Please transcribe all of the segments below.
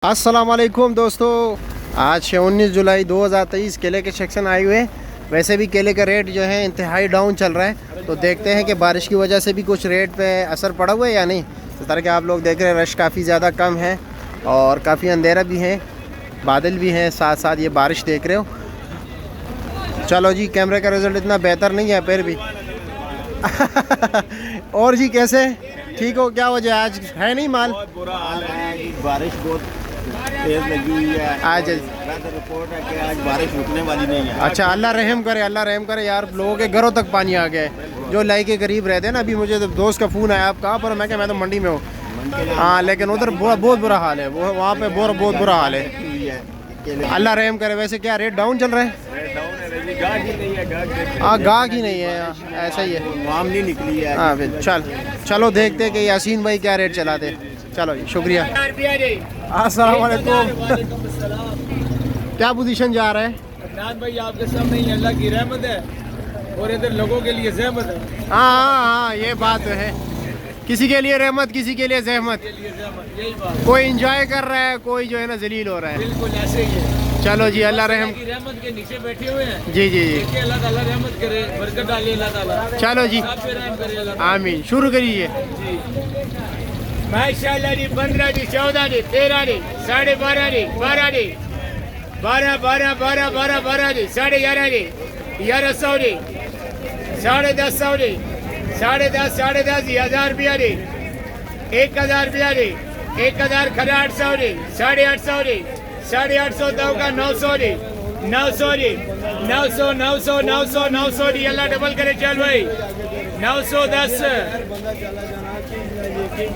अस्सलामुअलैकुम दोस्तों, आज है 19 जुलाई 2023। केले के सेक्शन आए हुए हैं। वैसे भी केले का रेट जो है इंतहाई डाउन चल रहा है, तो देखते हैं कि बारिश की वजह से भी कुछ रेट पे असर पड़ा हुआ है या नहीं। तो तरह के आप लोग देख रहे हैं रश काफ़ी ज़्यादा कम है और काफ़ी अंधेरा भी है, बादल भी हैं, साथ साथ ये बारिश देख रहे हो। चलो जी, कैमरे का रिज़ल्ट इतना बेहतर नहीं है फिर भी। और जी कैसे ठीक हो? क्या वजह आज है नहीं माल? बहुत बुरा हाल है, बारिश बहुत तेज लगी हुई है। आज रिपोर्ट है कि आज बारिश रुकने वाली नहीं है। अच्छा, अल्लाह रहम करे, अल्लाह रहम करे यार। लोगों के घरों तक पानी आ गया है जो लाई के करीब रहते हैं ना। अभी मुझे तो दोस्त का फ़ोन आया, आप कहाँ पर? मैं क्या, मैं तो मंडी में हूँ। हाँ, लेकिन उधर बहुत बुरा हाल है, वो वहाँ पे बहुत बुरा हाल है। अल्लाह रहम करे। वैसे क्या रेट डाउन चल रहा है? हाँ, गाहक ही नहीं है, ऐसा ही है, मामली निकली है। हाँ फिर चलो देखते हैं कि यासीन भाई क्या रेट चलाते हैं। चलो जी, शुक्रिया। अस्सलाम वालेकुम। क्या पोजीशन जा रहा है? अदनान भाई आपके सामने ही अल्लाह की रहमत है और इधर लोगों के लिए जहमत है। हाँ, ये बात तो है। किसी के लिए रहमत, किसी के लिए जहमत। यही बात, कोई एंजॉय कर रहा है, कोई जो है ना जलील हो रहा है। बिल्कुल ऐसे ही है। चलो जी, अल्लाह रहम। की रहमत के नीचे बैठे हुए हैं। जी जी जी, देखिए अल्लाह ताला रहमत करे, बरकत डाले अल्लाह ताला। चलो जी, सब पे रहम करे अल्लाह ताला। आमीन। शुरू करिए। माशाअल्लाह जी, 15 जी, 14 जी, 13 जी, 12.5 जी, 12 जी, 12 12 12 12 12 जी, 11.5 जी, 1100 जी, 10.5 जी, 10.5 10.5 जी, 1000 रुपया जी, 1000 रुपया जी, 1000 खड़ा 800 जी, 850 जी, 850 दो का 900 जी, 900 जी, 900 900 900 900 जी, अल्लाह डबल करे। चल भाई 910।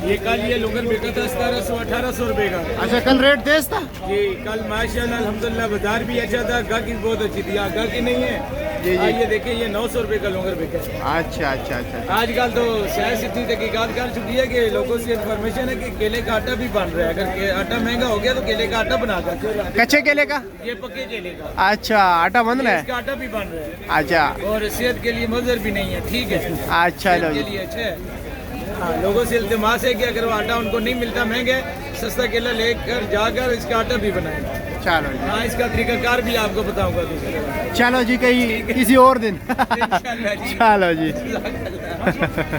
ये कल ये लोगन बेचा था 1700 1800 रुपए का। अच्छा, कल रेट तेज था जी, कल माशाल्लाह अल्हम्दुलिल्लाह बाजार भी अच्छा था, गाहकी बहुत अच्छी थी। गाहकी नहीं है जी जी। ये देखिए, ये 900 रुपए का लोंगर बिका है। अच्छा अच्छा अच्छा। आजकल तो शायद इतनी तहकीकात कर चुकी है कि लोगों से इन्फॉर्मेशन है कि केले का आटा भी बन रहा है। अगर आटा महंगा हो गया तो केले का आटा बना कर, कच्चे केले का? ये पक्के केले का। अच्छा, आटा बन रहा है। इसका आटा भी बन रहा है अच्छा और सेहत के लिए मुज़र भी नहीं है, ठीक है। अच्छा, लो के जी। लिए अच्छा है। हाँ, लोगों से इल्तिमास है कि अगर वो आटा उनको नहीं मिलता महंगे, सस्ता केला लेकर जाकर इसका आटा भी बनाए। चलो जी, हाँ, इसका तरीकाकार भी आपको बताऊंगा दूसरे। चलो जी, कहीं किसी और दिन। इंशाल्लाह जी। चलो जी।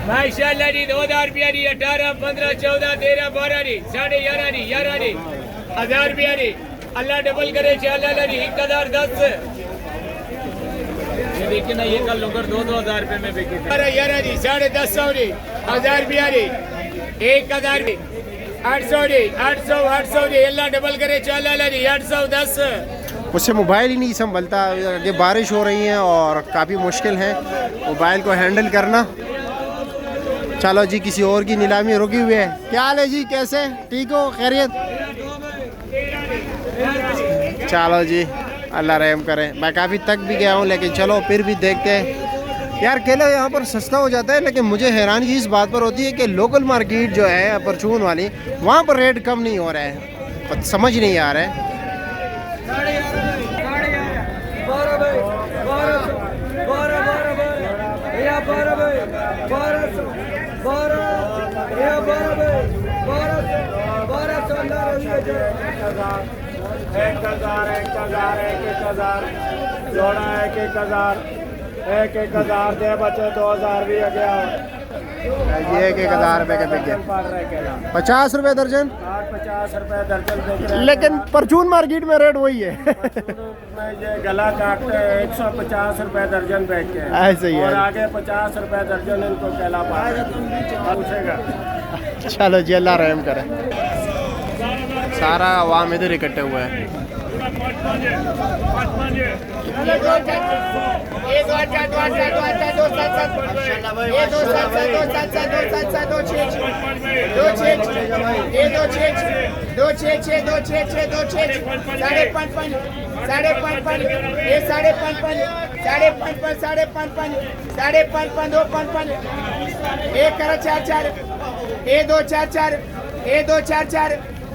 माशाअल्लाह जी, 2000 रुपया जी, 18 15 14 13 12 जी, 11.5 जी, 11 जी, 1000 रुपया जी, अल्लाह डबल करे। चाला जी, 1010। ये देखिए ना, ये कल लोग 2-2 हज़ार रुपए में बिके थे। 11 जी, 1050 जी, 1000 रुपया जी, 1000 जी, 800 जी, 800 जी, अल्लाह डबल करे। चाला जी, 810। मुझसे मोबाइल ही नहीं संभलता, ये बारिश हो रही है और काफ़ी मुश्किल है मोबाइल को हैंडल करना। चलो जी, किसी और की नीलामी रुकी हुई है। क्या हाल है जी, कैसे ठीक हो? खैरियत? चलो जी, अल्लाह रहम करे। मैं काफ़ी तक भी गया हूँ, लेकिन चलो फिर भी देखते हैं। यार केला यहाँ पर सस्ता हो जाता है, लेकिन मुझे हैरानगी इस बात पर होती है कि लोकल मार्केट जो है परचून वाली, वहाँ पर रेट कम नहीं हो रहा है। समझ नहीं आ रहा है। एक हजार दे बचे, 2000 भी आ गया। ये 1000 रुपये का बिक गया। 50 रुपये दर्जन? 50 रुपए दर्जन बिक रहे हैं। लेकिन परचून मार्केट में रेट वही है। ये गला काटते हैं 150 रुपए दर्जन बेच के, ऐसे ही है। और आगे 50 रुपए दर्जन इनको केला पूछेगा। चलो जी, अल्लाह रहम करे। सारा आवाम इधर इकट्ठे हुए हैं।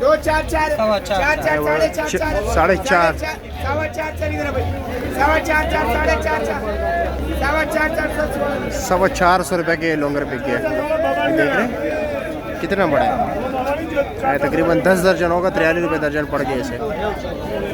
दो चार चार चार चार साढ़े चार चार साढ़े चार सवा चार चार इधर भाई, सवा चार चार साढ़े चार चार सवा चार चार 450 रुपये के लोंगर बिक गया। देख रहे हैं? कितना बड़ा है? तकरीबन 10 दर्जन होगा, 43 रुपये दर्जन पड़ गए इसे।